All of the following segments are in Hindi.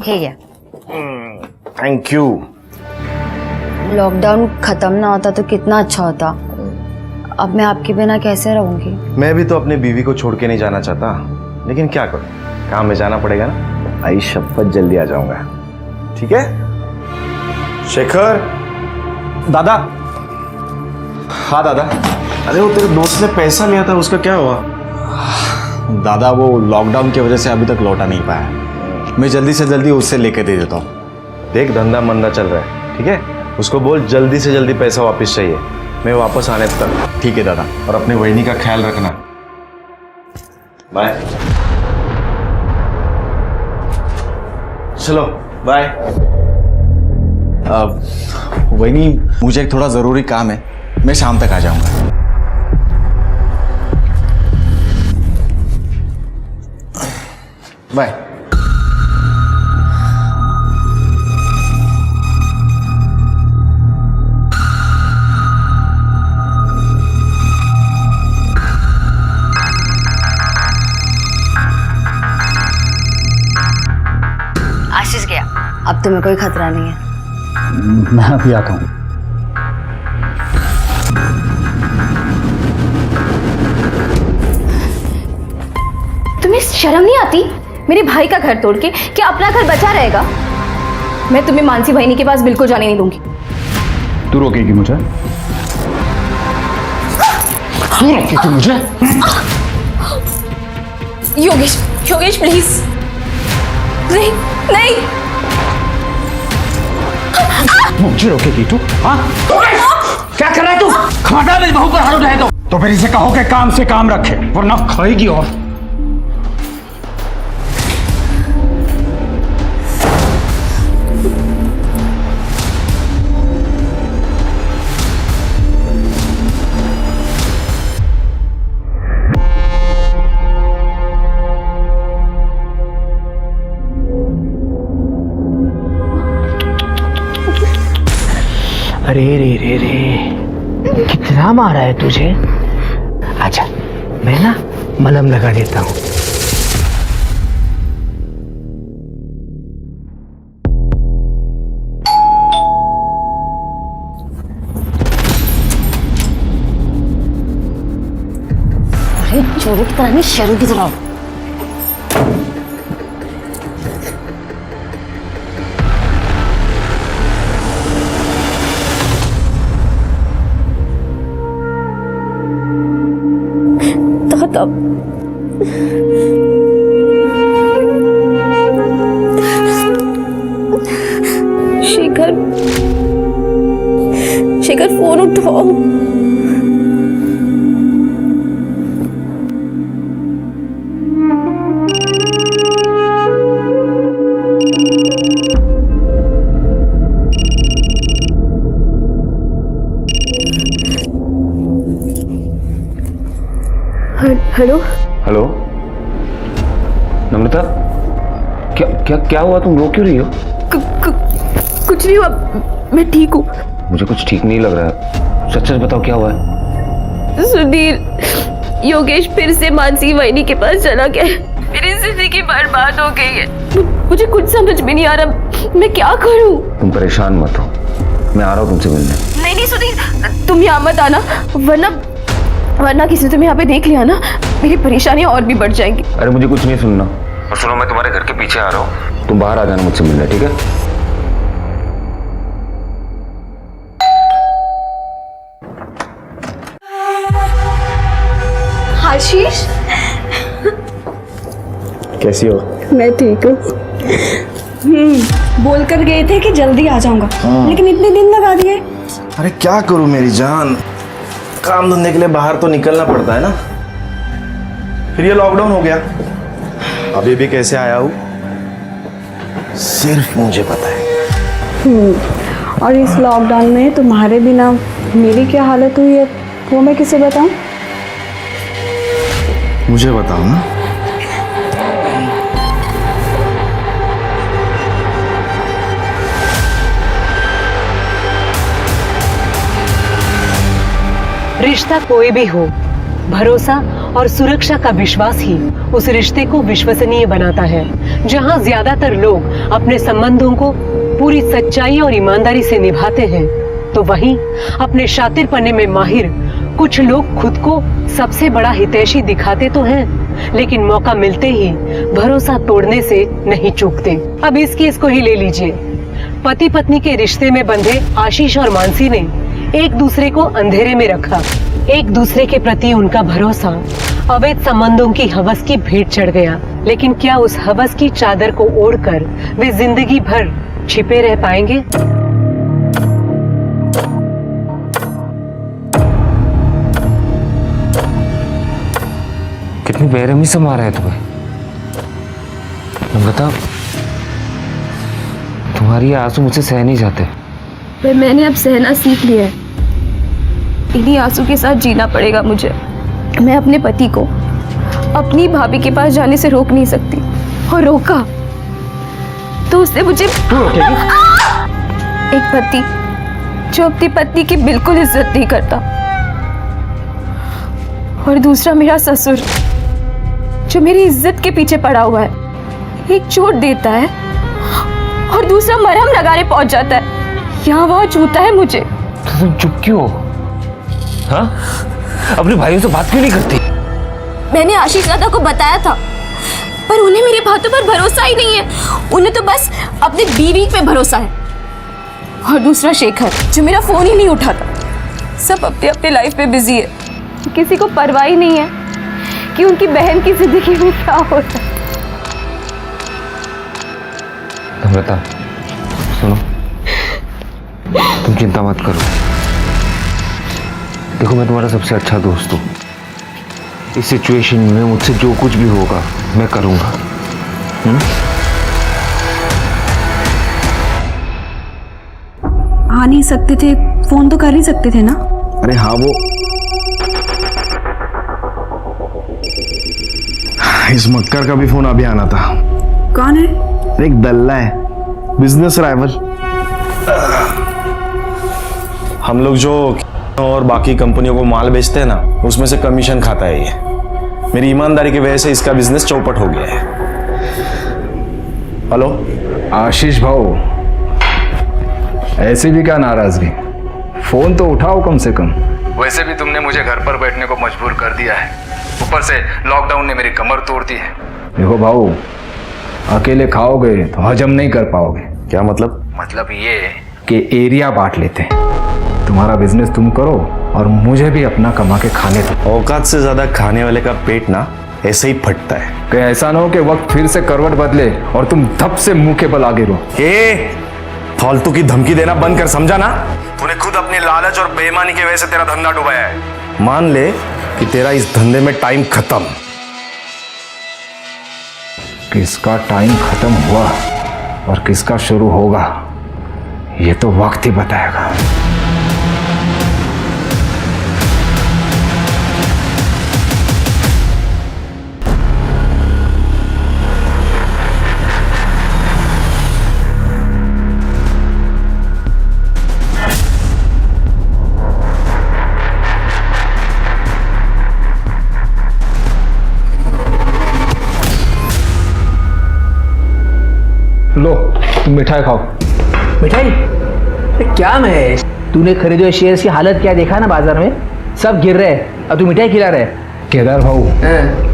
ठीक है। Thank you. लॉकडाउन खत्म ना होता तो कितना अच्छा होता। अब मैं आपके बिना कैसे रहूंगी? मैं भी तो अपनी बीवी को छोड़ के नहीं जाना चाहता, लेकिन क्या करूं, काम में जाना पड़ेगा ना। आई शपथ जल्दी आ जाऊंगा, ठीक है? शेखर। दादा। हाँ दादा। अरे वो तेरे दोस्त ने पैसा लिया था, उसका क्या हुआ? दादा वो लॉकडाउन की वजह से अभी तक लौटा नहीं पाया। मैं जल्दी से जल्दी उससे लेके दे देता हूँ। देख धंधा मंदा चल रहा है, ठीक है? उसको बोल जल्दी से जल्दी पैसा वापस चाहिए, मैं वापस आने तक। ठीक है दादा। और अपने वहिनी का ख्याल रखना। बाय। चलो बाय। वही मुझे एक थोड़ा जरूरी काम है, मैं शाम तक आ जाऊंगा। बाय। आशीष गया, अब तुम्हें कोई खतरा नहीं है। मैं अभी आता हूँ। तुम्हें शर्म नहीं आती? मेरे भाई का घर तोड़ के क्या अपना घर बचा रहेगा? मैं तुम्हें मानसी बहनी के पास बिल्कुल जाने नहीं दूंगी। तू रोकेगी मुझे? तू रोकेगी मुझे? योगेश, योगेश प्लीज। नहीं नहीं। मुझे रोकेगी तू? हाँ? क्या कर रहा है तू? खमाटा मेरी बहू पर हाथ उठाए तो फिर इसे कहो कि काम से काम रखे, वरना खाएगी। और अरे रे रे रे, कितना मारा है तुझे? अच्छा मैं ना मलहम लगा देता हूँ। अरे चोरी की तरह नहीं, शेरों की तरह। तब शेखर, शेखर फोन उठाओ। हेलो हेलो नम्रता, क्या क्या क्या हुआ? तुम रो क्यों रही हो? कुछ नहीं हुआ, मैं ठीक हूँ। मुझे कुछ ठीक नहीं लग रहा है, सच सच बताओ क्या हुआ है? सुधीर, योगेश फिर से मानसी वहिनी के पास चला गया। मेरी जिंदगी बर्बाद हो गई है। मुझे कुछ समझ में नहीं आ रहा, मैं क्या करूँ? तुम परेशान मत हो, मैं आ रहा हूँ तुमसे मिलने। नहीं नहीं सुधीर, तुम यहाँ मत आना, वरना किसी ने तुम्हें यहाँ पे देख लिया ना, मेरी परेशानियां और भी बढ़ जाएंगी। अरे मुझे कुछ नहीं सुनना, और सुनो मैं तुम्हारे घर के पीछे आ रहा हूँ, तुम बाहर आ जाना मुझसे मिलने, ठीक है? आशीष, कैसी हो? मैं ठीक हूँ। बोल कर गए थे कि जल्दी आ जाऊंगा, लेकिन इतने दिन लगा दिए। अरे क्या करूं मेरी जान, काम धंधे के लिए बाहर तो निकलना पड़ता है ना। फिर ये लॉकडाउन हो गया, अभी भी कैसे आया हूँ सिर्फ मुझे पता है। और इस लॉकडाउन में तुम्हारे बिना मेरी क्या हालत हुई है वो मैं किसे बताऊं? मुझे बताओ ना। रिश्ता कोई भी हो, भरोसा और सुरक्षा का विश्वास ही उस रिश्ते को विश्वसनीय बनाता है। जहाँ ज्यादातर लोग अपने संबंधों को पूरी सच्चाई और ईमानदारी से निभाते हैं, तो वहीं अपने शातिरपने में माहिर कुछ लोग खुद को सबसे बड़ा हितैषी दिखाते तो हैं, लेकिन मौका मिलते ही भरोसा तोड़ने से नहीं चूकते। अब इस केस को ही ले लीजिए। पति पत्नी के रिश्ते में बंधे आशीष और मानसी ने एक दूसरे को अंधेरे में रखा। एक दूसरे के प्रति उनका भरोसा अवैध संबंधों की हवस की भेंट चढ़ गया। लेकिन क्या उस हवस की चादर को ओढ़कर वे जिंदगी भर छिपे रह पाएंगे? कितनी बेरहमी से मारा है तुम्हें। बता, तुम्हारी ये आंसू मुझसे सह नहीं जाते। पर मैंने अब सहना सीख लिया है। इन्हीं आंसू के साथ जीना पड़ेगा मुझे। मैं अपने पति को अपनी भाभी के पास जाने से रोक नहीं सकती, और रोका तो उसने मुझे एक पति जो अपनी पत्नी की बिल्कुल इज्जत नहीं करता, और दूसरा मेरा ससुर जो मेरी इज्जत के पीछे पड़ा हुआ है। एक चोट देता है और दूसरा मरहम लगाने पहुंच जाता है। यहाँ वहां छूता है मुझे। तो तुम चुप क्यों हो? हाँ, अपने भाइयों से बात क्यों नहीं करती? मैंने आशीष दादा को बताया था, पर उन्हें मेरी बातों पर भरोसा ही नहीं है। उन्हें तो बस अपनी बीवी पे भरोसा है। और दूसरा शेखर जो मेरा फोन ही नहीं उठाता। सब अपने अपने लाइफ में बिजी है। किसी को परवाह ही नहीं है कि उनकी बहन की जिंदगी में क्या होता है। नम्रता, सुनो, तुम चिंता मत करो। देखो, मैं तुम्हारा सबसे अच्छा दोस्त हूँ। इस सिचुएशन में मुझसे जो कुछ भी होगा मैं करूँगा। आ नहीं सकते थे, फोन तो कर ही सकते थे ना। अरे हाँ, वो इस मक्कर का भी फोन अभी आना था। कौन है? एक दल्ला है, बिजनेस राइवल। हम लोग जो और बाकी कंपनियों को माल बेचते हैं ना, उसमें से कमीशन खाता है ये। मेरी ईमानदारी की वजह से इसका बिजनेस चौपट हो गया है। हेलो आशीष भाऊ, ऐसी भी क्या नाराजगी? फोन तो उठाओ कम से कम। वैसे भी तुमने मुझे घर पर बैठने को मजबूर कर दिया है। ऊपर से लॉकडाउन ने मेरी कमर तोड़ दी है। देखो भाऊ, अकेले खाओगे तो हजम नहीं कर पाओगे। क्या मतलब? मतलब ये कि एरिया बांट लेते हैं। तुम्हारा बिजनेस तुम करो और मुझे भी अपना कमा के खाने दो। औकात से ज्यादा खाने वाले का पेट ना ऐसे ही फटता है। कि ऐसा ना हो कि वक्त फिर से करवट बदले और तुम धप से मुंह के बल आगे रहो। फालतू की धमकी देना बंद कर, समझा ना? तूने खुद अपने लालच और बेईमानी की वजह से तेरा धंधा डुबाया है। मान ले कि तेरा इस धंधे में टाइम खत्म। किसका टाइम खत्म हुआ और किसका शुरू होगा, ये तो वक्त ही बताएगा। लो, तुम मिठाई खाओ। मिठाई? क्या महेश, तूने खरीदे हुए शेयर्स की हालत क्या देखा ना बाजार में? सब गिर रहे हैं और तू मिठाई खिला रहे। केदार भाऊ,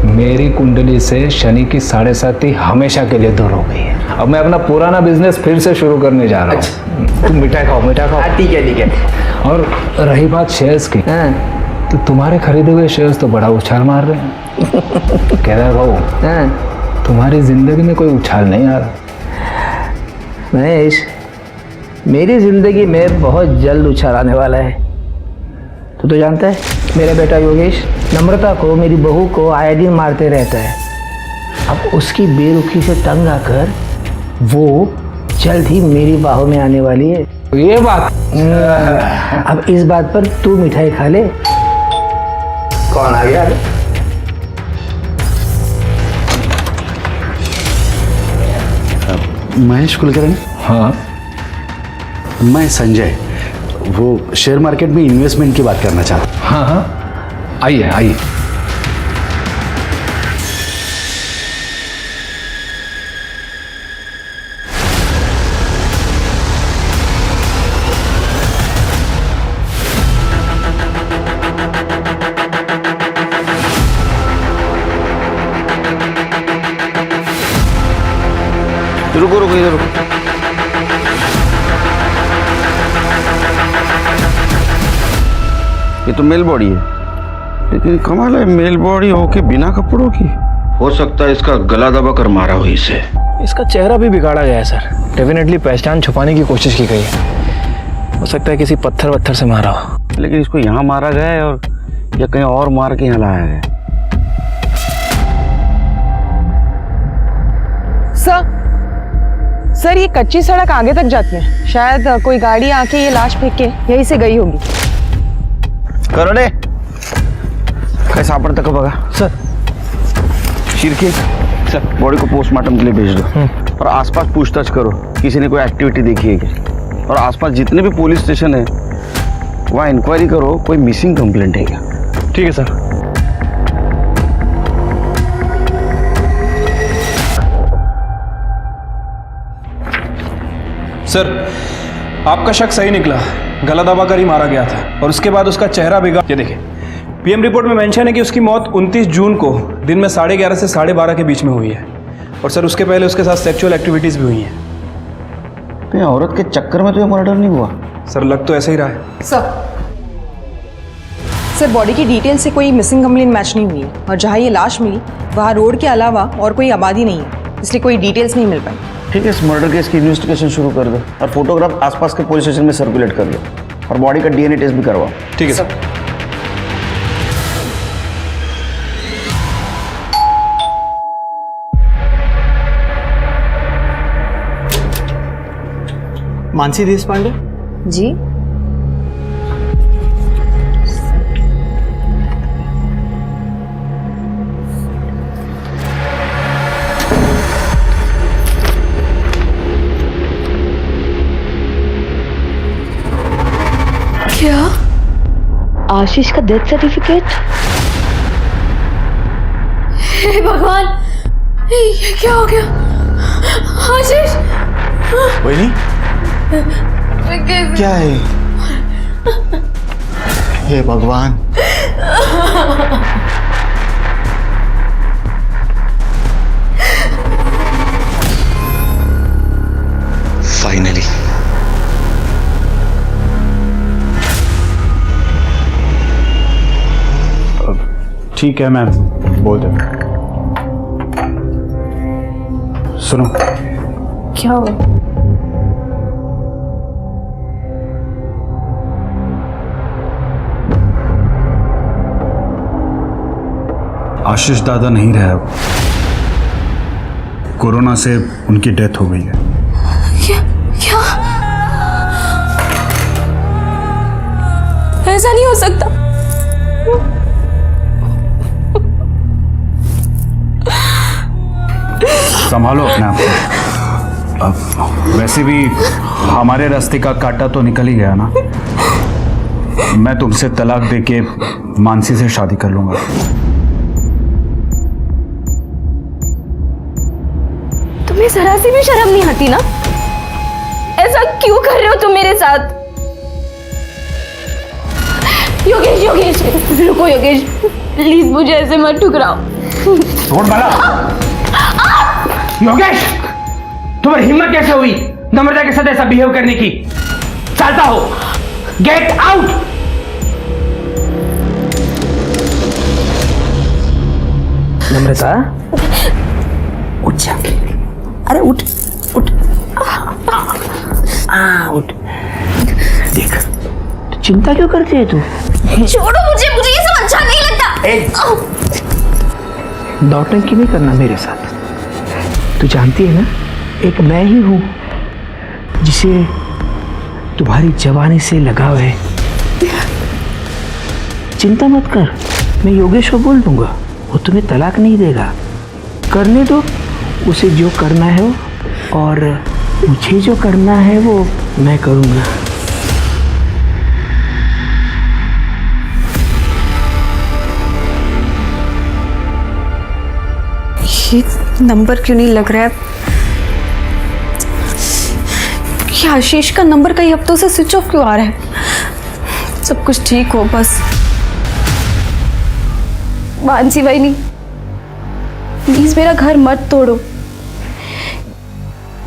मेरी कुंडली से शनि की 7.5 हमेशा के लिए दूर हो गई है। अब मैं अपना पुराना बिजनेस फिर से शुरू करने जा रहा हूँ। तुम मिठाई खाओ, मिठाई खाओ। ठीक है ठीक है। और रही बात शेयर्स की, तो तुम्हारे खरीदे हुए शेयर्स तो बड़ा उछाल मार रहे हैं। केदार भाऊ, तुम्हारी जिंदगी में कोई उछाल नहीं आ रहा। महेश, मेरी जिंदगी में बहुत जल्द उछाल आने वाला है। तू तो जानता है, मेरा बेटा योगेश नम्रता को, मेरी बहू को आयोडीन मारते रहता है। अब उसकी बेरुखी से तंग आकर वो जल्द ही मेरी बाहों में आने वाली है। ये बात, अब इस बात पर तू मिठाई खा ले। कौन आ गया? महेश कुलकर्णी। हाँ, मैं संजय, वो शेयर मार्केट में इन्वेस्टमेंट की बात करना चाहता हूँ। हाँ हाँ, आइए आइए। रुको रुको इधर रुको। ये तो मेल बॉडी है, लेकिन कमाल है मेल बॉडी होके बिना कपड़ों की। हो सकता है इसका गला दबा कर मारा हो इसे। इसका चेहरा भी बिगाड़ा गया है सर। डेफिनेटली पहचान छुपाने की कोशिश की गई है। हो सकता है किसी पत्थर वत्थर से मारा हो। लेकिन इसको यहाँ मारा गया है और या कहीं और मार के यहाँ लाया है। सर ये कच्ची सड़क आगे तक जाती है, शायद कोई गाड़ी आके ये लाश फेंक के यहीं से गई होगी। करोड़े कैसा पर तक बगा सर। शिरके सर, बॉडी को पोस्टमार्टम के लिए भेज दो और आसपास पूछताछ करो, किसी ने कोई एक्टिविटी देखी है क्या। और आसपास जितने भी पुलिस स्टेशन है वहाँ इंक्वायरी करो, कोई मिसिंग कंप्लेंट है क्या। ठीक है सर। सर, आपका शक सही निकला। गला दबाकर ही मारा गया था और उसके बाद उसका चेहरा बिगड़ा। ये देखिए, पीएम रिपोर्ट में मेंशन है कि उसकी मौत 29 जून को दिन में 11:30 से 12:30 के बीच में हुई है। और सर उसके पहले उसके साथ सेक्सुअल एक्टिविटीज भी हुई हैं। कहीं औरत के चक्कर में तो ये मर्डर नहीं हुआ? सर लग तो ऐसा ही रहा है। सर बॉडी की डिटेल से कोई मिसिंग कंप्लेंट मैच नहीं हुई है और जहाँ ये लाश मिली वहाँ रोड के अलावा और कोई आबादी नहीं है, इसलिए कोई डिटेल्स नहीं मिल पाई। ठीक है, इस मर्डर केस की इन्वेस्टिगेशन शुरू कर दो और फोटोग्राफ आसपास के पुलिस स्टेशन में सर्कुलेट कर लो और बॉडी का डीएनए टेस्ट भी करवाओ। ठीक है सर। मानसी देशपांडे जी, क्या? आशीष का डेथ सर्टिफिकेट? हे भगवान, ये क्या हो गया? आशीष, वही क्या है? हे भगवान, फाइनली ठीक है, मैं बोल देता हूँ। सुनो, क्या हो? आशीष दादा नहीं रहे अब। कोरोना से उनकी डेथ हो गई है। क्या? ऐसा नहीं हो सकता। संभालो अपने आप को। अब वैसे भी हमारे रास्ते का कांटा तो निकल ही गया ना। मैं तुमसे तलाक देके मानसी से शादी कर लूंगा। तुम्हें जरा सी भी शर्म नहीं आती ना? ऐसा क्यों कर रहे हो तुम मेरे साथ? योगेश, योगेश रुको योगेश, प्लीज मुझे ऐसे मत ठुकराओ। छोड़ बाला। योगेश, तुम्हारी हिम्मत कैसे हुई नम्रता के साथ ऐसा बिहेव करने की? चाहता हो गेट आउट। नम्रता उठ जा। अरे उठ उठ उठ। देख, तो चिंता क्यों करती है तू? छोड़ो मुझे, मुझे ये सब अच्छा नहीं लगता। नौटंकी नहीं करना मेरे साथ। तू जानती है ना, एक मैं ही हूं जिसे तुम्हारी जवानी से लगाव है। चिंता मत कर, मैं योगेश को बोल दूंगा, वो तुम्हें तलाक नहीं देगा। करने दो उसे जो करना है वो, और मुझे जो करना है वो मैं करूंगा। ये नंबर क्यों नहीं लग रहा है? ये आशीष का नंबर कई हफ्तों से स्विच ऑफ क्यों आ रहा है? सब कुछ ठीक हो बस। मानसी बहनी, प्लीज मेरा घर मत तोड़ो।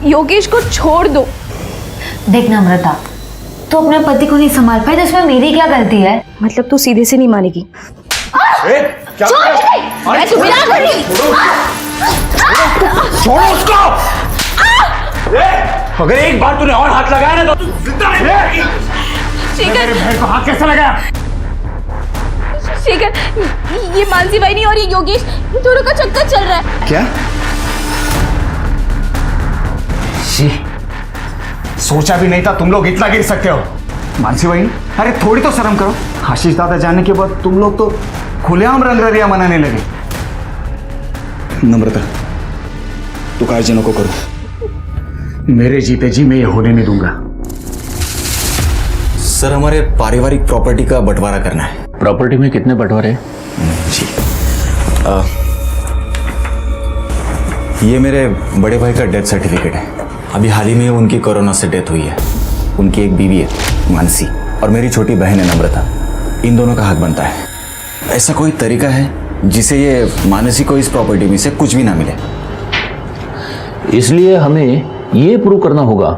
योगेश को छोड़ दो। देख नम्रता, तू अपने पति को नहीं संभाल पाई तो इसमें मेरी क्या गलती है? मतलब तू सीधे से नहीं मानेगी? मैं तुम्हें ना करी। छोड़ो उसको। अगर एक बार तूने और हाथ लगाया ना तो तू जिंदा नहीं रहेगी। मेरे बहन को हाथ कैसे लगाया? शेखर, ये मानसी बहनी और ये योगेश दोनों का चक्कर चल रहा है। क्या? सोचा भी नहीं था तुम लोग इतना गिर सकते हो। मानसी बहन, अरे थोड़ी तो शर्म करो। आशीष दादा जाने के बाद तुम लोग तो खुलेआम रंगरलिया मनाने लगे। नम्रता, तू गार्जियनों को करो। मेरे जीते जी मैं ये होने नहीं दूंगा। सर, हमारे पारिवारिक प्रॉपर्टी का बंटवारा करना है। प्रॉपर्टी में कितने बंटवारे? जी, ये मेरे बड़े भाई का डेथ सर्टिफिकेट है। अभी हाल ही में उनकी कोरोना से डेथ हुई है। उनकी एक बीवी है मानसी और मेरी छोटी बहन है नम्रता। इन दोनों का हक बनता है। ऐसा कोई तरीका है जिसे ये मानसी को इस प्रॉपर्टी में से कुछ भी ना मिले? इसलिए हमें ये प्रूव करना होगा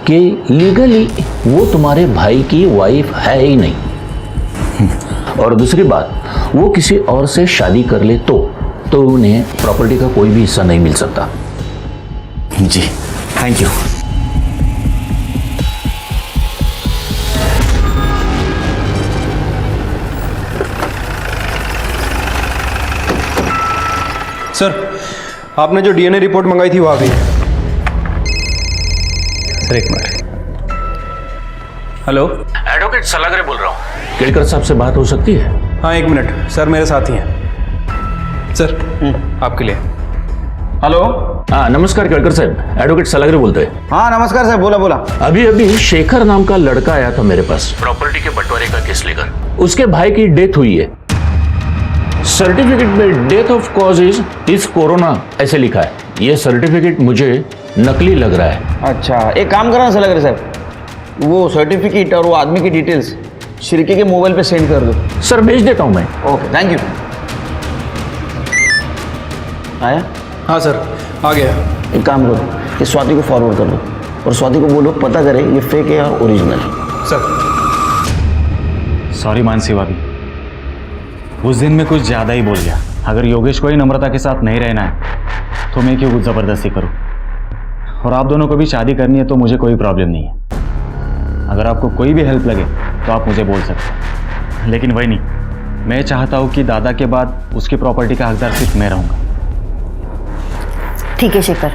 कि लीगली वो तुम्हारे भाई की वाइफ है ही नहीं। और दूसरी बात, वो किसी और से शादी कर ले तो उन्हें प्रॉपर्टी का कोई भी हिस्सा नहीं मिल सकता। जी, थैंक यू। सर, आपने जो डीएनए रिपोर्ट मंगाई थी वो आ गई है। एक मिनट। हेलो, एडवोकेट सलागरे बोल रहा हूँ। केड़कर साहब से बात हो सकती है? हाँ, एक मिनट सर, मेरे साथ ही हैं। सर, आपके लिए। हेलो। हाँ नमस्कार केड़कर साहब, एडवोकेट सलागरे बोलते हैं। हाँ नमस्कार सर, बोला बोला। अभी शेखर नाम का लड़का आया था मेरे पास प्रॉपर्टी के बंटवारे का केस लेकर। उसके भाई की डेथ हुई है। सर्टिफिकेट में death of cause is corona ऐसे लिखा है। ये सर्टिफिकेट मुझे नकली लग रहा है। अच्छा, एक काम करना सर लग रहा है, वो सर्टिफिकेट और वो आदमी की डिटेल्स शिरके के मोबाइल पे सेंड कर दो। सर भेज देता हूँ मैं। Okay, thank you. आया? हाँ सर, आ गया। एक काम करो, ये स्वाति को फॉरवर्ड कर दो और स्वाति को बोलो पता करे ये फेक है या ओरिजिनल है। सर। सॉरी मानसी भाभी, उस दिन मैं कुछ ज़्यादा ही बोल गया। अगर योगेश को ही नम्रता के साथ नहीं रहना है तो मैं क्यों कुछ ज़बरदस्ती करूं? और आप दोनों को भी शादी करनी है तो मुझे कोई प्रॉब्लम नहीं है। अगर आपको कोई भी हेल्प लगे तो आप मुझे बोल सकते हैं, लेकिन वही नहीं, मैं चाहता हूं कि दादा के बाद उसकी प्रॉपर्टी का हकदार सिर्फ मैं रहूँगा। ठीक है शेखर,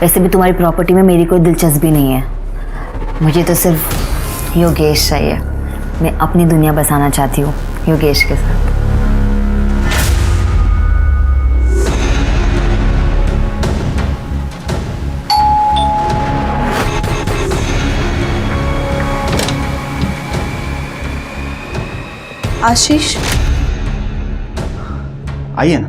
वैसे भी तुम्हारी प्रॉपर्टी में मेरी कोई दिलचस्पी नहीं है। मुझे तो सिर्फ योगेश चाहिए। मैं अपनी दुनिया बसाना चाहती हूँ योगेश के साथ। आशीष, आइए ना।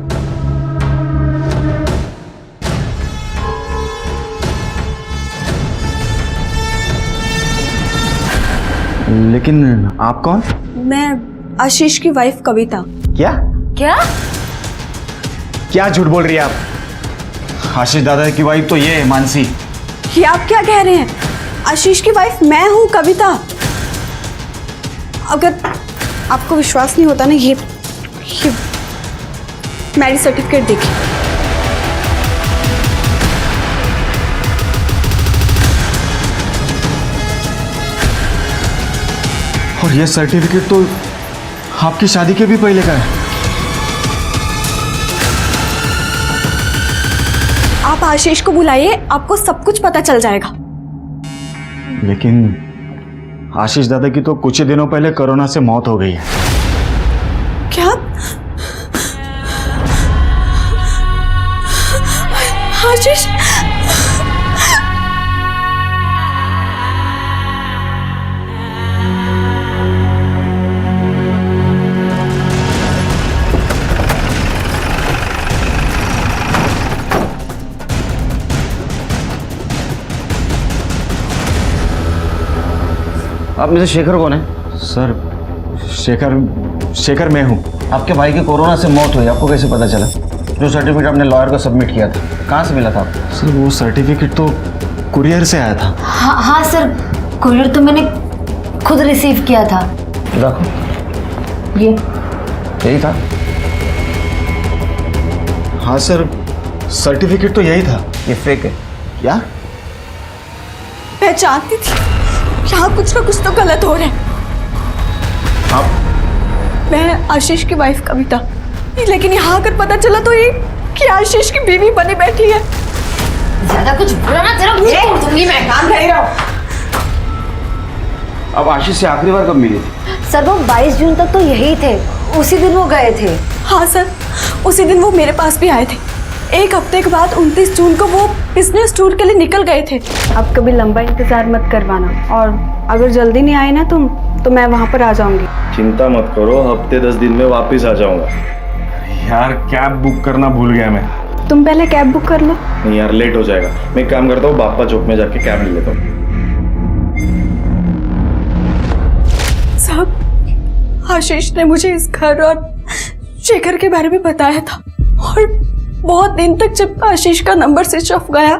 लेकिन आप कौन? मैं आशीष की वाइफ कविता। क्या क्या? क्या झूठ बोल रही है आप? आशीष दादा की वाइफ तो ये है मानसी। ये आप क्या कह रहे हैं? आशीष की वाइफ मैं हूँ कविता। अगर आपको विश्वास नहीं होता ना, ये मैरिज सर्टिफिकेट देखिए। और ये सर्टिफिकेट तो आपकी शादी के भी पहले का है। आप आशीष को बुलाइए, आपको सब कुछ पता चल जाएगा। लेकिन आशीष दादा की तो कुछ ही दिनों पहले कोरोना से मौत हो गई है। क्या? आशीष? आप में से शेखर कौन है? सर, शेखर मैं हूँ। आपके भाई की कोरोना से मौत हुई, आपको कैसे पता चला? जो सर्टिफिकेट आपने लॉयर को सबमिट किया था, कहाँ से मिला था आपको? सर वो सर्टिफिकेट तो कुरियर से आया था। हाँ सर, कुरियर तो मैंने खुद रिसीव किया था। देखो ये यही था। हाँ सर, सर्टिफिकेट तो यही था। ये फेक है क्या? मैं जानती थी यहाँ कुछ ना कुछ तो गलत हो रहा है। आप मैं आशीष की वाइफ कविता, लेकिन यहाँ आकर पता चला तो ये कि आशीष की बीवी बनी बैठी है। ज्यादा कुछ बुरा ना तेरा मुंह तोड़ दूंगी मैं। काम कर रहा हूँ। अब आशीष से आखिरी बार कब मिली थी? सर वो 22 जून तक तो यही थे, उसी दिन वो गए थे। हाँ सर, उसी दिन वो मेरे पास भी आए थे। एक हफ्ते के बाद 29 जून को वो बिजनेस टूर के लिए निकल गए थे। अब कभी लंबा इंतजार मत करवाना, और अगर जल्दी नहीं आए ना तुम तो मैं वहाँ पर आ जाऊंगी। चिंता मत करो, हफ्ते 10 दिन में वापस आ जाऊंगा। यार कैब बुक करना भूल गया मैं। तुम पहले कैब बुक कर लो। नहीं यार, लेट हो जाएगा। मैं एक काम करता हूँ, बाप्पा चौक में जाके कैब ले लेता हूँ। साहब, आशीष ने मुझे इस घर और शेखर के बारे में बताया था, और बहुत दिन तक जब आशीष का नंबर स्विच ऑफ गया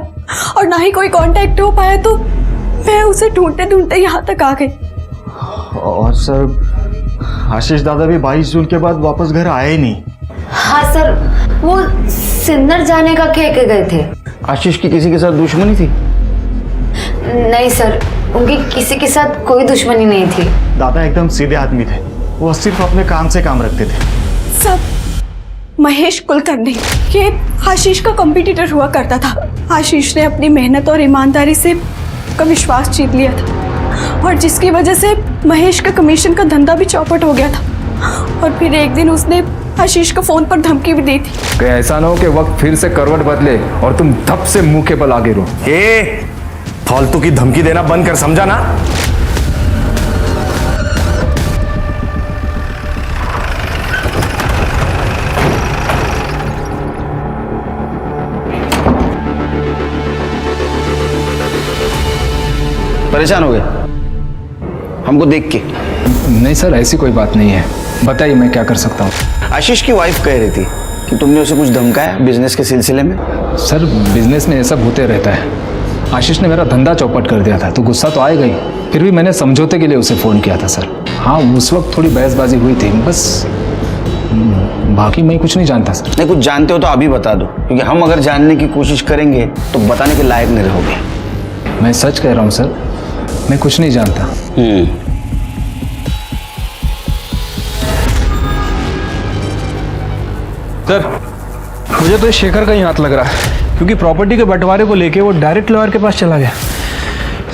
और ना ही कोई कांटेक्ट हो पाया तो मैं उसे ढूंढते ढूंढते यहाँ तक आ गई। और सर आशीष दादा भी 22 जून के बाद वापस घर आए ही नहीं। हाँ सर, वो सिन्नर जाने का कह के गए थे। आशीष की किसी के साथ दुश्मनी थी? नहीं सर, उनकी किसी के साथ कोई दुश्मनी नहीं थी। दादा एकदम सीधे आदमी थे, वो सिर्फ अपने काम से काम रखते थे। सब महेश कुलकर्णी, ये आशीष का कॉम्पिटिटर हुआ करता था। आशीष ने अपनी मेहनत और ईमानदारी से उसका विश्वास जीत लिया था, और जिसकी वजह से महेश का कमीशन का धंधा भी चौपट हो गया था। और फिर एक दिन उसने आशीष को फोन पर धमकी भी दी थी। कहीं ऐसा ना हो कि वक्त फिर से करवट बदले और तुम धप से मुंह के बल आगे रहो। फालतू की धमकी देना बंद कर, समझा ना? परेशान हो गए हमको देख के? नहीं सर, ऐसी कोई बात नहीं है, बताइए मैं क्या कर सकता हूँ। आशीष की वाइफ कह रही थी कि तुमने उसे कुछ धमकाया बिजनेस के सिलसिले में। सर बिजनेस में ये सब होते रहता है। आशीष ने मेरा धंधा चौपट कर दिया था तो गुस्सा तो आएगा ही, फिर भी मैंने समझौते के लिए उसे फ़ोन किया था सर। हाँ उस वक्त थोड़ी बहसबाजी हुई थी बस, बाकी मैं कुछ नहीं जानता सर। नहीं, कुछ जानते हो तो अभी बता दो, क्योंकि हम अगर जानने की कोशिश करेंगे तो बताने के लायक नहीं रहोगे। मैं सच कह रहा हूँ सर, मैं कुछ नहीं जानता। सर मुझे तो इस शेखर का ही हाथ लग रहा है, क्योंकि प्रॉपर्टी के बंटवारे को लेके वो डायरेक्ट लॉयर के पास चला गया।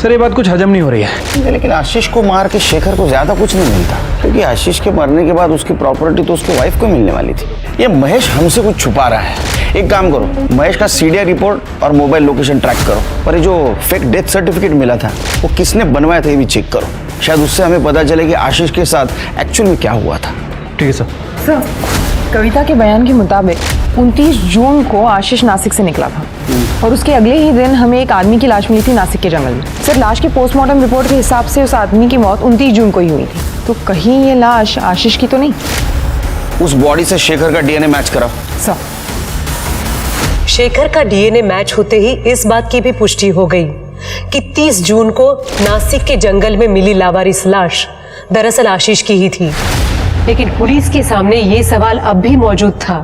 सर ये बात कुछ हजम नहीं हो रही है। लेकिन आशीष को मार के शेखर को ज्यादा कुछ नहीं मिलता, क्योंकि आशीष के मरने के बाद उसकी प्रॉपर्टी तो उसकी वाइफ को मिलने वाली थी। ये महेश हमसे कुछ छुपा रहा है। एक काम करो, महेश का सीडीआर रिपोर्ट और मोबाइल लोकेशन ट्रैक करो, और ये जो फेक डेथ सर्टिफिकेट मिला था वो किसने बनवाया था ये भी चेक करो। शायद उससे हमें पता चले कि आशीष के साथ एक्चुअल में क्या हुआ था। ठीक है सर। सर, कविता के बयान के मुताबिक 29 जून को आशीष नासिक से निकला था, और उसके अगले ही दिन हमें एक आदमी की लाश मिली थी नासिक के जंगल में। सर लाश की पोस्टमार्टम रिपोर्ट के हिसाब से उस आदमी की मौत 29 जून को ही हुई थी, तो कहीं ये लाश आशीष की तो नहीं? उस बॉडी से शेखर का डीएनए मैच कराओ। सर शेखर का डीएनए मैच होते ही इस बात की भी पुष्टि हो गई कि 30 जून को नासिक के जंगल में मिली लावारिस लाश दरअसल आशीष की ही थी। लेकिन पुलिस के सामने ये सवाल अब भी मौजूद था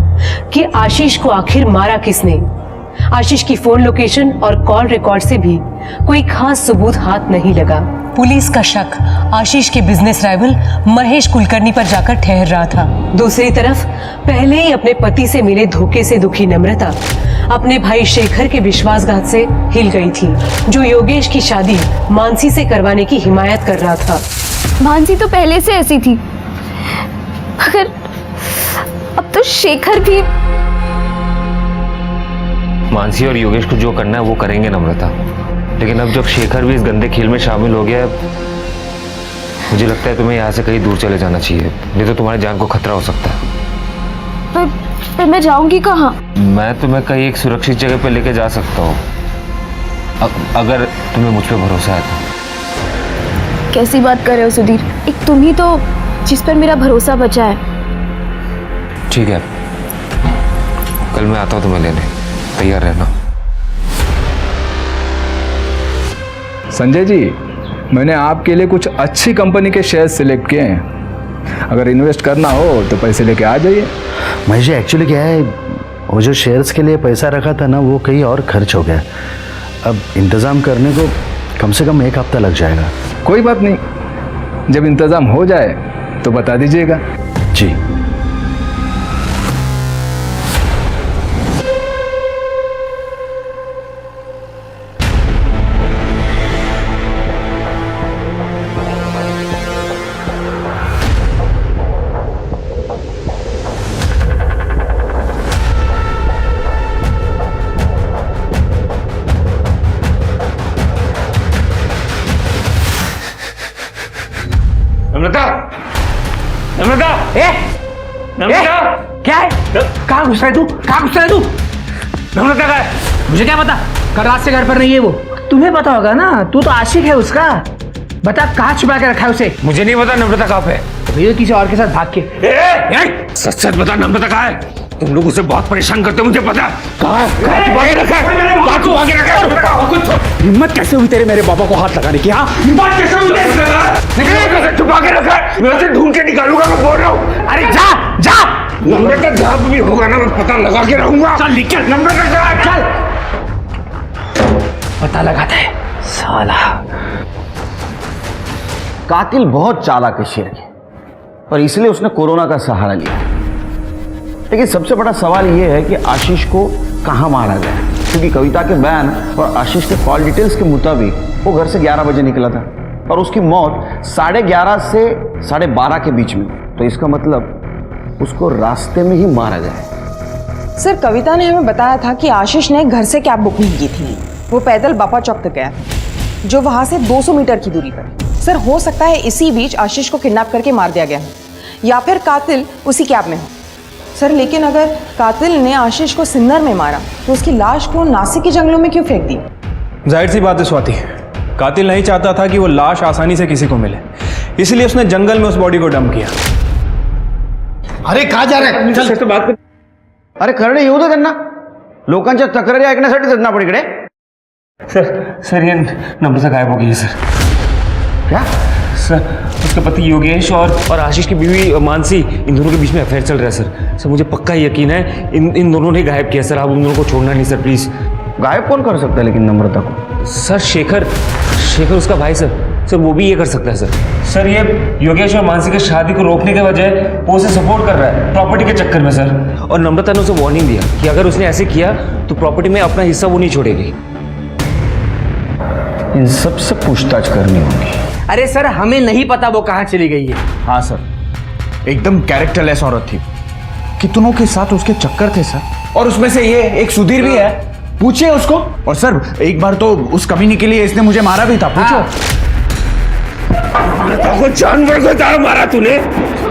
कि आशीष को आखिर मारा किसने। आशीष की फोन लोकेशन और कॉल रिकॉर्ड से भी कोई खास सबूत हाथ नहीं लगा। पुलिस का शक आशीष के बिजनेस राइवल महेश कुलकर्णी पर जाकर ठहर रहा था। दूसरी तरफ पहले ही अपने पति से मिले धोखे से दुखी नम्रता अपने भाई शेखर के विश्वासघात से हिल गई थी, जो योगेश की शादी मानसी से करवाने की हिमायत कर रहा था। मानसी तो पहले से ऐसी थी, मगर अब तो शेखर भी। मानसी और योगेश को जो करना है वो करेंगे नम्रता, लेकिन अब जब शेखर भी इस गंदे खेल में शामिल हो गया है, मुझे लगता है तुम्हें यहाँ से कहीं दूर चले जाना चाहिए, नहीं तो तुम्हारी जान को खतरा हो सकता है। पर मैं जाऊंगी कहाँ? मैं तुम्हें कहीं एक सुरक्षित जगह पे लेके जा सकता हूँ, अगर तुम्हें मुझ पे भरोसा है तो। कैसी बात कर रहे हो सुधीर? एक तुम ही तो जिस पर मेरा भरोसा बचा है। ठीक है, कल मैं आता हूँ तुम्हें लेने, तैयार रहना। संजय जी, मैंने आपके लिए कुछ अच्छी कंपनी के शेयर सिलेक्ट किए हैं। अगर इन्वेस्ट करना हो तो पैसे लेके आ जाइए। महेश जी, एक्चुअली क्या है, वो जो शेयर्स के लिए पैसा रखा था ना, वो कहीं और खर्च हो गया। अब इंतज़ाम करने को कम से कम 1 हफ्ता लग जाएगा। कोई बात नहीं, जब इंतज़ाम हो जाए तो बता दीजिएगा। जी। नम्रता, नम्रता, नम्रता, क्या है? कहाँ घुस रहा है तू? कहाँ घुस रहा है तू? नम्रता का है? मुझे क्या पता, कल रात से घर पर नहीं है वो। तुम्हें पता होगा ना, तू तो आशिक है उसका। बता कहाँ छुपा के रखा है उसे? मुझे नहीं पता नम्रता कहाँ पे है। भैया किसी और के साथ भाग के। सच सच बता नम्रता कहाँ है? तुम लोग उसे बहुत परेशान करते हो, मुझे पता। कहाँ छुपा के रखा है? कहाँ छुपा के रखा है? हिम्मत कैसे हुई तेरे मेरे बाबा को हाथ लगाने की? हाँ, हिम्मत कैसे हुई? छुपा के रखा है, मैं उसे ढूंढ के निकालूंगा, मैं बोल रहा हूँ। अरे जा जा, नम्रता जहाँ भी होगा ना, मैं पता लगा के रहूंगा। चल निकल। नम्रता कहाँ है? चल, पता लगाता है साला। कातिल बहुत चालाक है शेर के, और इसलिए उसने कोरोना का सहारा लिया। लेकिन सबसे बड़ा सवाल यह है कि आशीष को कहाँ मारा गया, क्योंकि कविता के बयान और आशीष के कॉल डिटेल्स के मुताबिक वो घर से 11 बजे निकला था और उसकी मौत 11:30 से 12:30 के बीच में। तो इसका मतलब उसको रास्ते में ही मारा गया है। सर, कविता ने हमें बताया था कि आशीष ने घर से कैब बुक नहीं की थी। वो पैदल बापा चौक तक गया, जो वहाँ से 200 मीटर की दूरी पर। सर, हो सकता है इसी बीच आशीष को किडनैप करके मार दिया गया हो, या फिर कातिल उसी कैब में हो। सर, लेकिन अगर कातिल ने आशीष को सिन्नर में मारा तो उसकी लाश को नासिक के जंगलों में क्यों फेंक दी? जाहिर सी बात है स्वाति, कातिल नहीं चाहता था कि वो लाश आसानी से किसी को मिले, इसलिए उसने जंगल में उस बॉडी को डंप किया। अरे कहाँ जा रहे हैं? चल से बात कर। अरे करणे येऊ दे त्यांना, लोकांच्या तक्रारी ऐकण्यासाठी जात ना आपण इकडे। सर ये नम्रता गायब हो गई है सर। क्या सर, उसका पति योगेश और आशीष की बीवी मानसी, इन दोनों के बीच में अफेयर चल रहा है सर। सर मुझे पक्का यकीन है इन दोनों ने गायब किया सर। आप उन दोनों को छोड़ना नहीं सर, प्लीज। गायब कौन कर सकता है लेकिन नम्रता को? सर शेखर उसका भाई सर। सर वो भी ये कर सकता है सर। सर ये योगेश और मानसी की शादी को रोकने के बजाय वो उसे सपोर्ट कर रहा है प्रॉपर्टी के चक्कर में सर। और नम्रता ने उसे वार्निंग दिया कि अगर उसने ऐसे किया तो प्रॉपर्टी में अपना हिस्सा वो नहीं छोड़ेगी। इन सब से पूछताछ करनी होगी। अरे सर, हमें नहीं पता वो कहाँ चली गई है। हाँ सर, एकदम कैरेक्टरलेस औरत थी। कितनों के साथ उसके चक्कर थे सर, और उसमें से ये एक सुधीर भी है। पूछिए उसको। और सर, एक बार तो उस कमीनी के लिए इसने मुझे मारा भी था, पूछो। को जानवर को तार मारा तूने?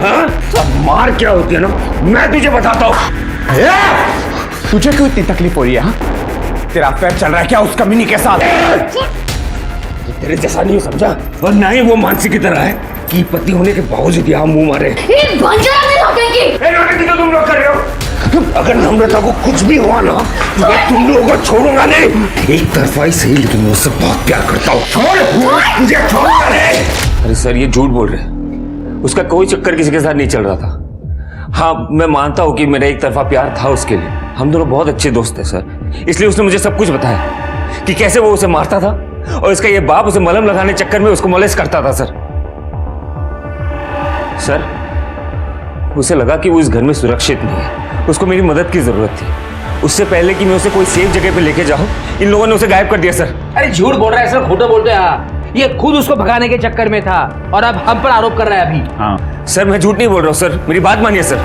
हाँ? अब मार क्या होती है ना, मैं तुझे बताता हूँ। तुझे क्यों इतनी तकलीफ हो रही है? हाँ? तेरा अफेयर चल रहा है क्या उस कमीनी के साथ? तेरे जैसा नहीं समझा, और ना ही वो मानसी की तरह है कि पति होने के बावजूद यहाँ मुंह मारे। तो तुम लोग कर रहे हो। अगर नम्रता को कुछ भी हुआ ना तो मैं तुम लोगों को छोड़ूंगा नहीं। एक तरफा ही सही, लेकिन मैं उससे बहुत प्यार करता हूँ। छोड़ मुझे, छोड़ूंगा नहीं। अरे सर ये झूठ बोल रहे हैं, उसका कोई चक्कर किसी के साथ नहीं चल रहा था। हाँ मैं मानता हूँ कि मेरा एक तरफा प्यार था उसके लिए, हम दोनों बहुत अच्छे दोस्त थे सर, इसलिए उसने मुझे सब कुछ बताया कि कैसे वो उसे मारता था और इसका ये बाप उसे मलहम लगाने चक्कर में उसको मोलेस्ट करता था सर। उसे लगा कि वो इस घर में सुरक्षित नहीं है, उसको मेरी मदद की जरूरत थी। उससे पहले कि मैं उसे कोई सेफ जगह पे लेके जाऊं, इन लोगों ने उसे गायब कर दिया सर। अरे झूठ बोल रहा है सर, खोटा बोलते हैं। ये खुद उसको भगाने के चक्कर में था और अब हम पर आरोप कर रहा है अभी। हाँ सर मैं झूठ नहीं बोल रहा हूँ सर, मेरी बात मानिए सर।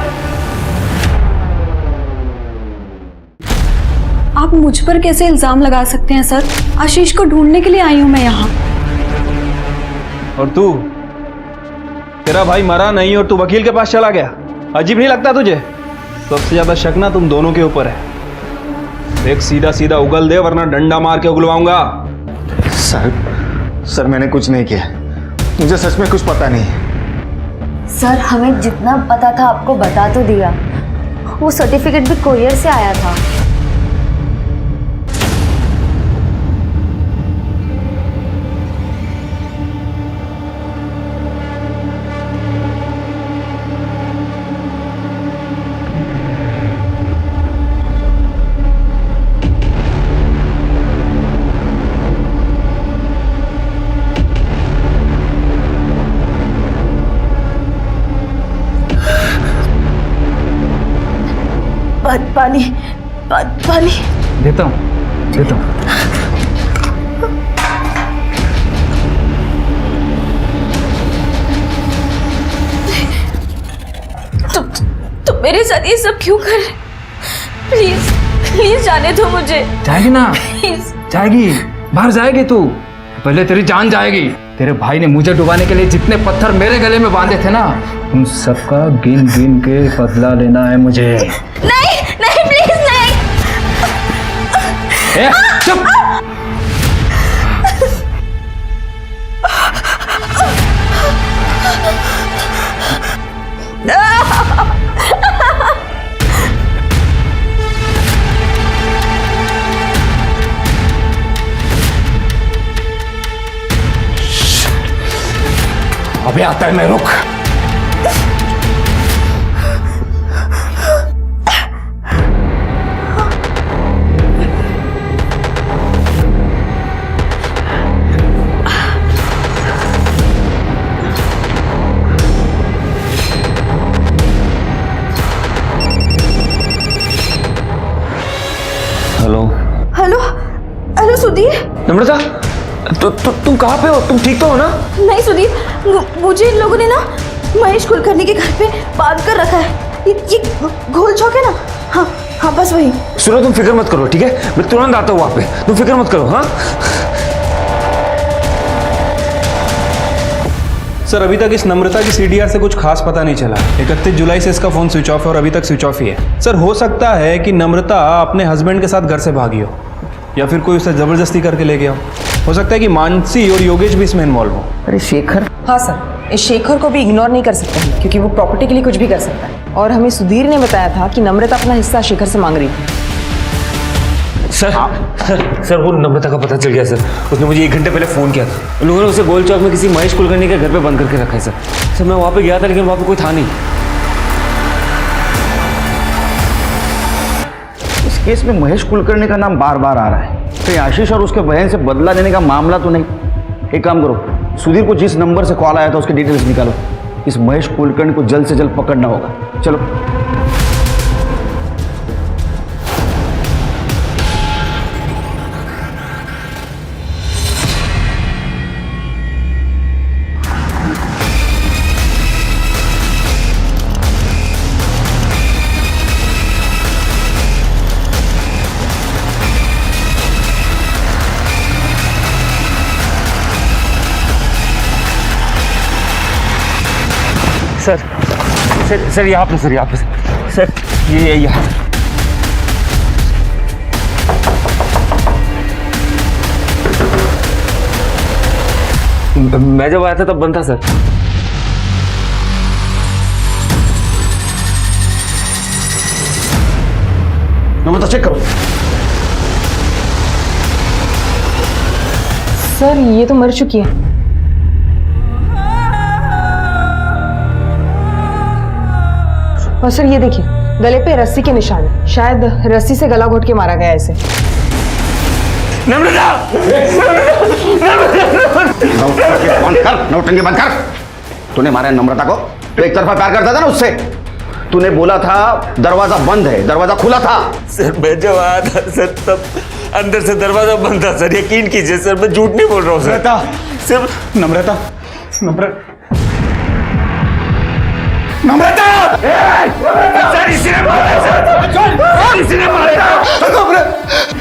आप मुझ पर कैसे इल्जाम लगा सकते हैं सर? आशीष को ढूंढने के लिए आई हूं मैं यहाँ। और तू, तेरा भाई मरा नहीं और तू वकील के पास चला गया, अजीब नहीं लगता तुझे? सबसे ज्यादा शक ना तुम दोनों के ऊपर है। एक सीधा सीधा उगल दे वरना डंडा मार के उगलवाऊंगा। सर मैंने कुछ नहीं किया, मुझे सच में कुछ पता नहीं। सर हमें जितना पता था आपको बता तो दिया, वो सर्टिफिकेट भी कोरियर से आया था। पानी देता हूँ देता हूँ। तुम मेरे साथ ये सब क्यों कर रहे? प्लीज प्लीज जाने दो मुझे। जाएगी ना? प्लीज। जाएगी, बाहर जाएगी तू, पहले तेरी जान जाएगी। तेरे भाई ने मुझे डुबाने के लिए जितने पत्थर मेरे गले में बांधे थे ना, उन सबका गिन गिन के बदला लेना है मुझे। नहीं नहीं प्लीज नहीं। ए, चुप। अबे आता है, मैं रुक। Hello hello hello Sudhir. Namrata, तुम कहाँ पे हो? तुम ठीक तो हो ना? नहीं सुधीर, मुझे इन लोगों ने ना महेश कुलकर्णी के घर पे बांध कर रखा है। ये घोल चौक है ना? हाँ हाँ बस वही। सुनो, तुम फिक्र मत करो, ठीक है? मैं तुरंत आता हूँ वहाँ पे, तुम फिक्र मत करो। हाँ सर, अभी तक इस नम्रता की सीडीआर से कुछ खास पता नहीं चला। 31 जुलाई से इसका फ़ोन स्विच ऑफ है और अभी तक स्विच ऑफ ही है। सर, हो सकता है कि नम्रता अपने हस्बैंड के साथ घर से भागी हो, या फिर कोई उसे ज़बरदस्ती करके ले गया हो सकता है कि मानसी और योगेश भी इसमें इन्वॉल्व हो। अरे शेखर? हाँ सर, इस शेखर को भी इग्नोर नहीं कर सकते हैं क्योंकि वो प्रॉपर्टी के लिए कुछ भी कर सकता है। और हमें सुधीर ने बताया था कि नम्रता अपना हिस्सा शेखर से मांग रही थी। सर वो नम्रता का पता चल गया सर। उसने मुझे 1 घंटे पहले फ़ोन किया था। उन लोगों ने उसे गोल चौक में किसी महेश कुलकर्णी के घर पे बंद करके रखा है सर। मैं वहाँ पे गया था लेकिन वहाँ पे कोई था नहीं। इस केस में महेश कुलकर्णी का नाम बार बार आ रहा है। कहीं आशीष और उसके बहन से बदला लेने का मामला तो नहीं? एक काम करो, सुधीर को जिस नंबर से कॉल आया था उसकी डिटेल्स निकालो। इस महेश कुलकर्णी को जल्द से जल्द पकड़ना होगा। चलो। सर यहाँ पे सर ये यहाँ। मैं जब आया था तब बंद था सर। नम्रता चेक करो। सर ये तो मर चुकी है। और सर ये देखिए, गले पे रस्सी के निशान है। शायद रस्सी से गला घोट के मारा गया इसे। नौटंकी बंद कर। तूने मारा नम्रता को? तो एक तरफा प्यार करता था ना उससे। तूने बोला था दरवाजा बंद है, दरवाजा खुला था। सर मैं जब आया था सर तब अंदर से दरवाजा बंद था सर। यकीन कीजिए सर, मैं झूठ नहीं बोल रहा हूँ सर। सिर्फ नम्रता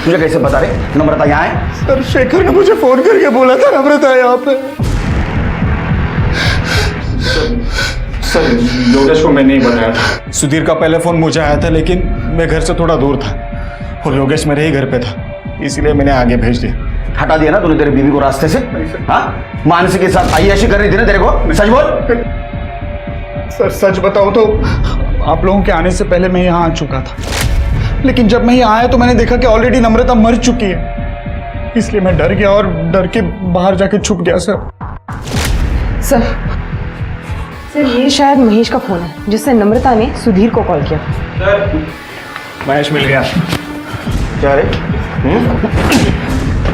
तुझे कैसे बता रहे नम्रता यहाँ है? सर शेखर ने मुझे फोन करके बोला था नम्रता है यहाँ पे। सर योगेश को मैंने ही बताया था। सुधीर का पहले फोन मुझे आया था लेकिन मैं घर से थोड़ा दूर था और योगेश मेरे ही घर पे था, इसलिए मैंने आगे भेज दिया। हटा दिया ना तूने तेरी बीवी को रास्ते से? हाँ, मानसी के साथ अय्याशी कर रही थी ना तेरे को? सच बोल। सर सच बताओ तो आप लोगों के आने से पहले मैं यहाँ आ चुका था, लेकिन जब मैं यहाँ आया तो मैंने देखा कि ऑलरेडी नम्रता मर चुकी है, इसलिए मैं डर गया और डर के बाहर जाके छुप गया। सर ये शायद महेश का फोन है जिससे नम्रता ने सुधीर को कॉल किया। महेश मिल गया। क्या रे?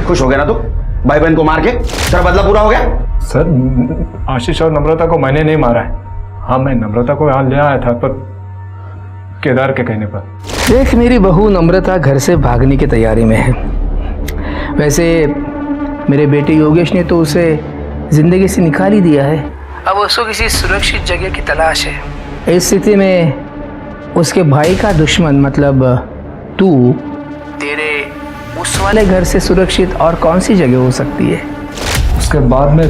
खुश हो गया ना तू? भाई बहन को मार के तेरा बदला पूरा हो गया? सर आशीष और नम्रता को मैंने नहीं मारा है। हाँ मैं नम्रता को यहाँ ले आया था, पर केदार के कहने पर। देख, मेरी बहू नम्रता घर से भागने की तैयारी में है। वैसे मेरे बेटे योगेश ने तो उसे जिंदगी से निकाल ही दिया है। अब उसको किसी सुरक्षित जगह की तलाश है। इस स्थिति में उसके भाई का दुश्मन मतलब तू, तेरे उस वाले घर से सुरक्षित और कौन सी जगह हो सकती है? उसके बाद में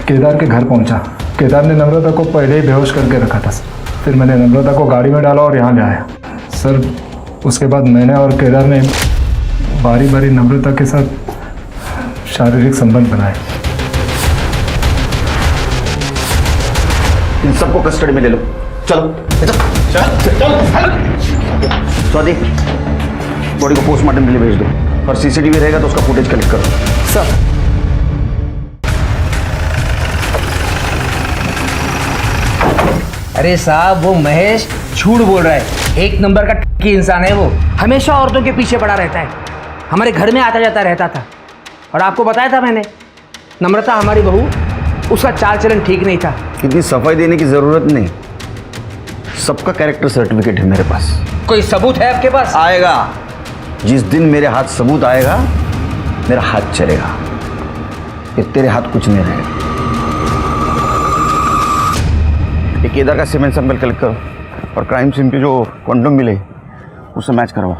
केदार के घर पहुंचा। केदार ने नम्रता को पहले ही बेहोश करके रखा था। फिर मैंने नम्रता को गाड़ी में डाला और यहाँ ले आया सर। उसके बाद मैंने और केदार ने बारी बारी नम्रता के साथ शारीरिक संबंध बनाए। इन सबको कस्टडी में ले लो। चलो स्वाति, बॉडी को पोस्टमार्टम के लिए भेज दो और सीसीटीवी रहेगा तो उसका फुटेज कलेक्ट करो। सर, अरे साहब, वो महेश झूठ बोल रहा है। एक नंबर का की इंसान है वो। हमेशा औरतों के पीछे पड़ा रहता है। हमारे घर में आता जाता रहता था। और आपको बताया था मैंने, नम्रता हमारी बहू, उसका चाल चलन ठीक नहीं था। इतनी सफाई देने की जरूरत नहीं, सबका कैरेक्टर सर्टिफिकेट है मेरे पास। कोई सबूत है आपके पास? आएगा। जिस दिन मेरे हाथ सबूत आएगा, मेरा हाथ चलेगा, फिर तेरे हाथ कुछ नहीं रहेगा। ये केदार का सीमेंट सैंपल कलेक्ट करो और क्राइम सीन पे जो कॉन्डम मिले उससे मैच करवाओ।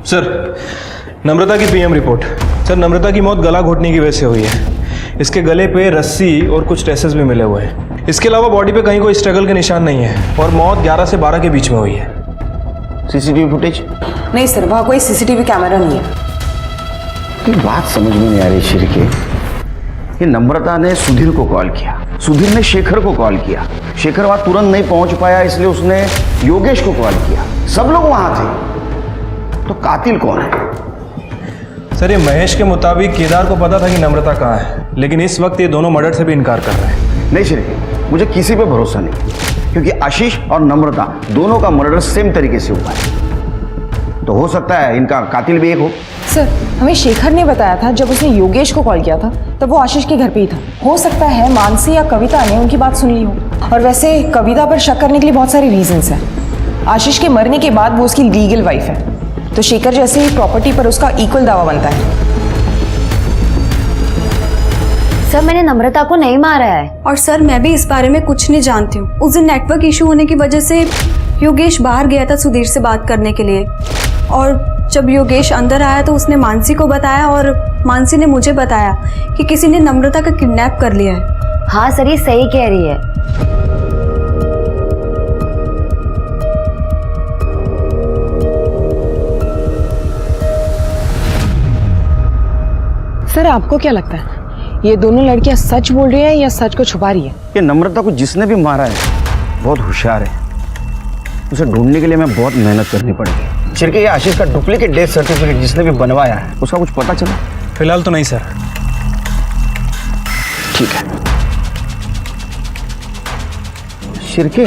सर, नम्रता की पीएम रिपोर्ट। सर, नम्रता की मौत गला घोटने की वजह से हुई है। इसके गले पे रस्सी और कुछ ट्रेसेस भी मिले हुए हैं। इसके अलावा बॉडी पे कहीं कोई स्ट्रगल के निशान नहीं है और मौत 11 से 12 के बीच में हुई है। CCTV footage? नहीं सर, वहाँ कोई सीसीटीवी कैमरा नहीं है। ये बात समझ में नहीं आ रही शिरके। ये नम्रता ने सुधीर को कॉल किया, सुधीर ने शेखर को कॉल किया, शेखर वहां तुरंत नहीं पहुंच पाया इसलिए उसने योगेश को कॉल किया। सब लोग वहां थे, तो कातिल कौन है? सर, ये महेश के मुताबिक केदार को पता था कि नम्रता कहाँ है, लेकिन इस वक्त ये दोनों मर्डर से भी इनकार कर रहे हैं। नहीं शिरके, मुझे किसी पे भरोसा नहीं, क्योंकि आशीष और नम्रता दोनों का मर्डर सेम तरीके से हुआ है। तो हो सकता है इनका कातिल भी एक हो। सर, हमें शेखर ने बताया था जब उसने योगेश को कॉल किया था तब वो आशीष के घर पे ही था। हो सकता है मानसी या कविता ने उनकी बात सुन ली हो। और वैसे कविता पर शक करने के लिए बहुत सारे रीजंस हैं। आशीष के मरने के बाद वो उसकी लीगल वाइफ है, तो शेखर जैसे ही प्रॉपर्टी पर उसका इक्वल दावा बनता है। सर, मैंने नम्रता को नहीं मारा है। और सर, मैं भी इस बारे में कुछ नहीं जानती हूँ। उस दिन नेटवर्क इशू होने की वजह से योगेश बाहर गया था सुधीर से बात करने के लिए, और जब योगेश अंदर आया तो उसने मानसी को बताया और मानसी ने मुझे बताया कि किसी ने नम्रता का किडनैप कर लिया है। हाँ सर, ये सही कह रही है। सर, आपको क्या लगता है, ये दोनों लड़कियां सच बोल रही हैं या सच को छुपा रही है? ये नम्रता को जिसने भी मारा है बहुत होशियार है। उसे ढूंढने के लिए मैं बहुत मेहनत करनी पड़ेगी। शिरके, ये आशीष का डुप्लीकेट डेथ सर्टिफिकेट जिसने भी बनवाया है उसका कुछ पता चला? फिलहाल तो नहीं सर। ठीक है। शिरके,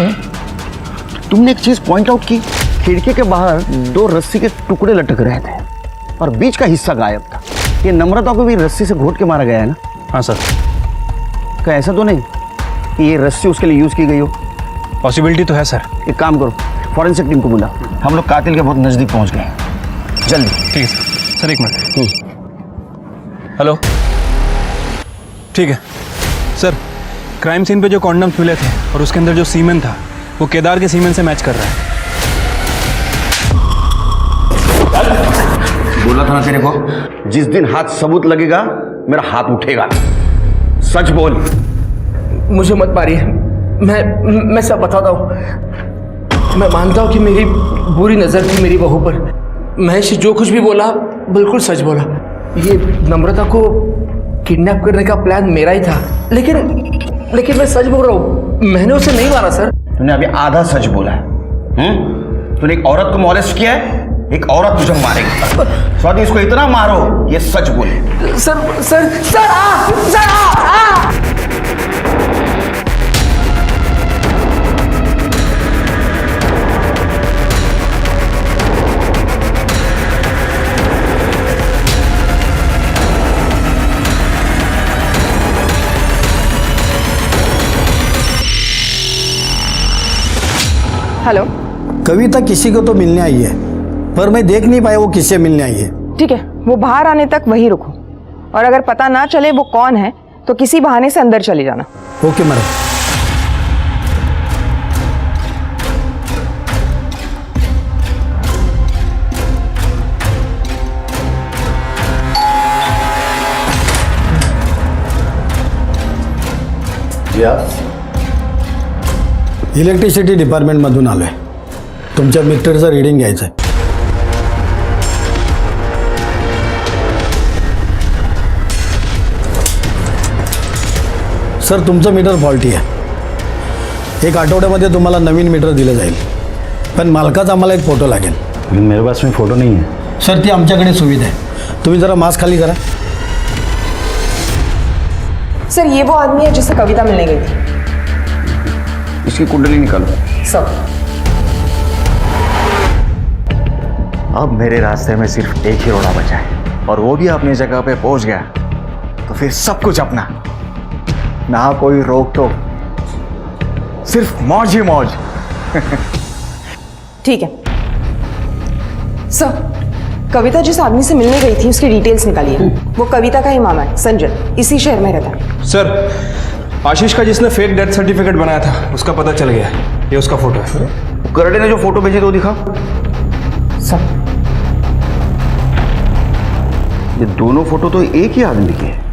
तुमने एक चीज पॉइंट आउट की, खिड़की के बाहर 2 रस्सी के टुकड़े लटक रहे थे और बीच का हिस्सा गायब था। ये नम्रता को भी रस्सी से घोट के मारा गया है ना? हाँ सर। क्या ऐसा तो नहीं कि ये रस्सी उसके लिए यूज की गई हो? पॉसिबिलिटी तो है सर। एक काम करो, फॉरेंसिक टीम को बुला। हम लोग कातिल के बहुत नजदीक पहुंच गए हैं, जल्दी। ठीक है सर। सर, एक मिनट। हेलो, ठीक है सर। क्राइम सीन पे जो कॉन्डम्स मिले थे और उसके अंदर जो सीमेन था वो केदार के सीमेन से मैच कर रहा है। बोला था ना तेरे को, जिस दिन हाथ सबूत लगेगा मेरा हाथ उठेगा। सच बोल। मुझे मत मारिए, मैं सब बताता हूँ। मैं मानता हूँ कि मेरी बुरी नज़र थी मेरी बहू पर। महेश जो कुछ भी बोला बिल्कुल सच बोला। ये नम्रता को किडनैप करने का प्लान मेरा ही था, लेकिन मैं सच बोल रहा हूँ, मैंने उसे नहीं मारा सर। तूने अभी आधा सच बोला है। तूने एक औरत को मॉलेस्ट किया है, एक औरत तुझे मारेगी। स्वाति, इसको इतना मारो ये सच बोले। Sir hello. कविता किसी को तो मिलने आई है, पर मैं देख नहीं पाया वो किससे मिलने आई है। ठीक है, वो बाहर आने तक वहीं रुको, और अगर पता ना चले वो कौन है तो किसी बहाने से अंदर चली जाना। Okay madam. इलेक्ट्रिसिटी डिपार्टमेंटमधून आलो आहे, तुमच्या मीटरचं रीडिंग घ्यायचं आहे। सर तुमचं मीटर फॉल्टी आहे, एक आठवड्यामध्ये तुम्हाला नवीन मीटर दिलं जाईल, पण मालकाचा आम्हाला एक फोटो लागेल। लेकिन मेरे पास में फ़ोटो नहीं है। सर ती आमच्याकडे सुविधा आहे, तुम्ही जरा मास्क खाली करा। सर ये वो आदमी है जिससे कविता मिलने गई थी। इसकी कुंडली निकालो। सब। अब मेरे रास्ते में सिर्फ एक ही रोड़ा बचा है, और वो भी अपनी जगह पे पहुंच गया तो फिर सब कुछ अपना, ना कोई रोक टोक, सिर्फ मौज ही मौज। ठीक है सर, कविता जिस आदमी से मिलने गई थी उसकी डिटेल्स निकालिए। वो कविता का ही मामा है, संजय, इसी शहर में रहता है। सर आशीष का जिसने फेक डेथ सर्टिफिकेट बनाया था उसका पता चल गया है, ये उसका फोटो है। करडे ने जो फोटो भेजे तो दिखा। सब। ये दोनों फोटो तो एक ही आदमी के हैं।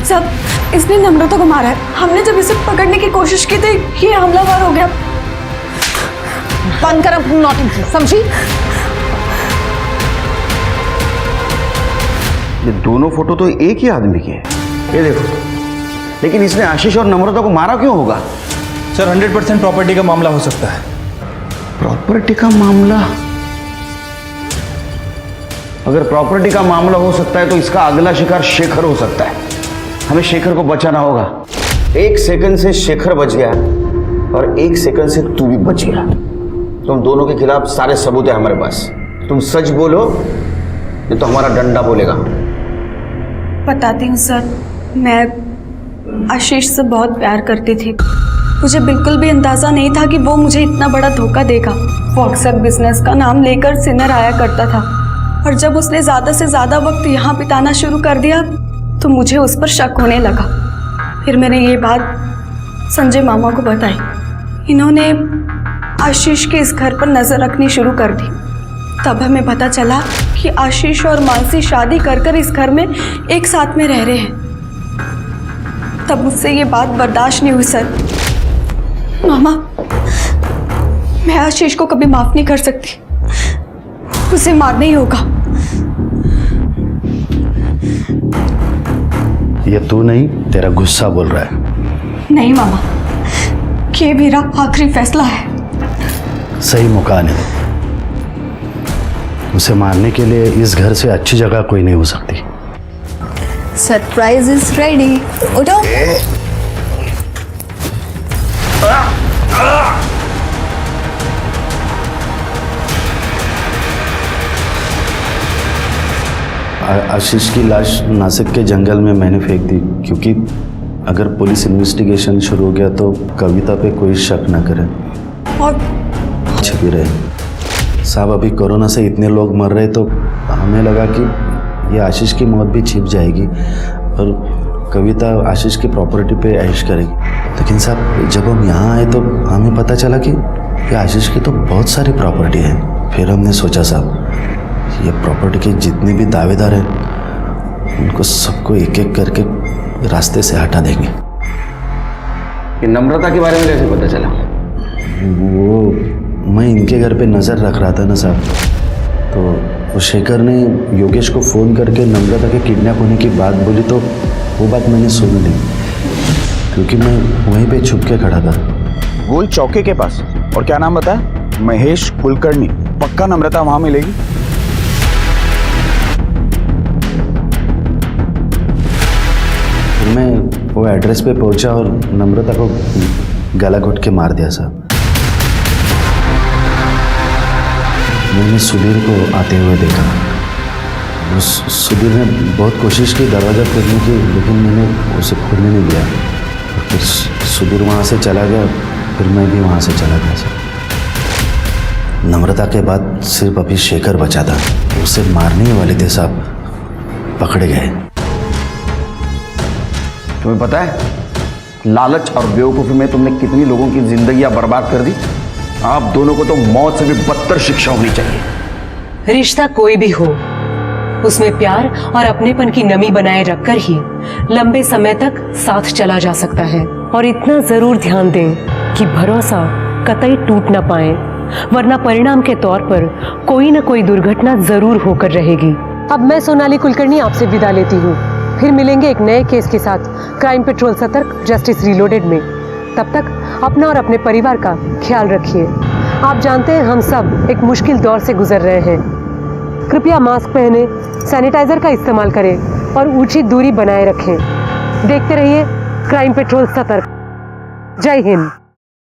सब इसने नम्रता को मारा है। हमने जब इसे पकड़ने की कोशिश की थी ये हमलावर हो गया। बंद कर अपनी नौटंकी, समझी? ये दोनों फोटो तो एक ही आदमी के हैं। ये देखो, लेकिन इसने आशीष और नम्रता को मारा क्यों होगा? सर 100% प्रॉपर्टी का मामला हो सकता है। प्रॉपर्टी का मामला? अगर प्रॉपर्टी का मामला हो सकता है तो इसका अगला शिकार शेखर हो सकता है। हमें शेखर को बचाना होगा। 1 सेकंड से शेखर बच गया और 1 सेकंड से तू भी बच गया। तुम दोनों के खिलाफ सारे सबूत है हमारे पास। तुम सच बोलो नहीं तो हमारा डंडा बोलेगा। बताती हूँ सर, मैं आशीष से बहुत प्यार करती थी। मुझे बिल्कुल भी अंदाज़ा नहीं था कि वो मुझे इतना बड़ा धोखा देगा। वो अक्सर बिजनेस का नाम लेकर सिनर आया करता था, और जब उसने ज़्यादा से ज़्यादा वक्त यहाँ बिताना शुरू कर दिया तो मुझे उस पर शक होने लगा। फिर मैंने ये बात संजय मामा को बताई। इन्होंने आशीष के इस घर पर नज़र रखनी शुरू कर दी। तब हमें पता चला कि आशीष और मानसी शादी कर इस घर में एक साथ में रह रहे हैं। तब मुझसे ये बात बर्दाश्त नहीं हुई सर। मामा, मैं आशीष को कभी माफ़ नहीं कर सकती, उसे मारना ही होगा। ये तू नहीं, तेरा गुस्सा बोल रहा है। नहीं मामा, ये मेरा आखिरी फैसला है। सही मौका आने दो। उसे मारने के लिए इस घर से अच्छी जगह कोई नहीं हो सकती। Surprise is ready. उठो। आशीष की लाश नासिक के जंगल में मैंने फेंक दी, क्योंकि अगर पुलिस इन्वेस्टिगेशन शुरू हो गया तो कविता पे कोई शक न करे और छिपी रहे। साहब अभी कोरोना से इतने लोग मर रहे तो हमें लगा कि ये आशीष की मौत भी छिप जाएगी और कविता आशीष की प्रॉपर्टी पे ऐश करेगी। लेकिन साहब जब हम यहाँ आए तो हमें पता चला कि ये आशीष की तो बहुत सारी प्रॉपर्टी है। फिर हमने सोचा साहब ये प्रॉपर्टी के जितने भी दावेदार हैं उनको सबको एक एक करके रास्ते से हटा देंगे। ये नम्रता के बारे में कैसे पता चला? वो मैं इनके घर पे नज़र रख रहा था ना साहब, तो वो शेखर ने योगेश को फ़ोन करके नम्रता के किडनैप होने की बात बोली तो वो बात मैंने सुन ली, क्योंकि मैं वहीं पे छुप के खड़ा था। गोल चौके के पास। और क्या नाम बताया? महेश कुलकर्णी। पक्का नम्रता वहां मिलेगी? फिर मैं वो एड्रेस पे पहुंचा और नम्रता को गला घोट के मार दिया साहब। मैंने सुधीर को आते हुए देखा। सुधीर ने बहुत कोशिश की दरवाज़ा खोलने की, लेकिन मैंने उसे खोलने नहीं दिया। फिर सुधीर वहाँ से चला गया, फिर मैं भी वहाँ से चला गया साहब। नम्रता के बाद सिर्फ अभी शेखर बचा था, उसे मारने ही वाले थे साहब, पकड़े गए। तुम्हें पता है लालच और बेवकूफ़ी में तुमने कितनी लोगों की जिंदगियां बर्बाद कर दी। आप दोनों को तो मौत से भी बदतर शिक्षा होनी चाहिए। रिश्ता कोई भी हो, उसमें प्यार और अपनेपन की नमी बनाए रखकर ही लंबे समय तक साथ चला जा सकता है। और इतना जरूर ध्यान दें कि भरोसा कतई टूट ना पाए, वरना परिणाम के तौर पर कोई न कोई दुर्घटना जरूर होकर रहेगी। अब मैं सोनाली कुलकर्णी आपसे विदा लेती हूँ। फिर मिलेंगे एक नए केस के साथ क्राइम पेट्रोल सतर्क जस्टिस रीलोडेड में। तब तक अपना और अपने परिवार का ख्याल रखिए। आप जानते हैं हम सब एक मुश्किल दौर से गुजर रहे हैं। कृपया मास्क पहने, सैनिटाइजर का इस्तेमाल करें और उचित दूरी बनाए रखें। देखते रहिए क्राइम पेट्रोल सतर्क। जय हिंद।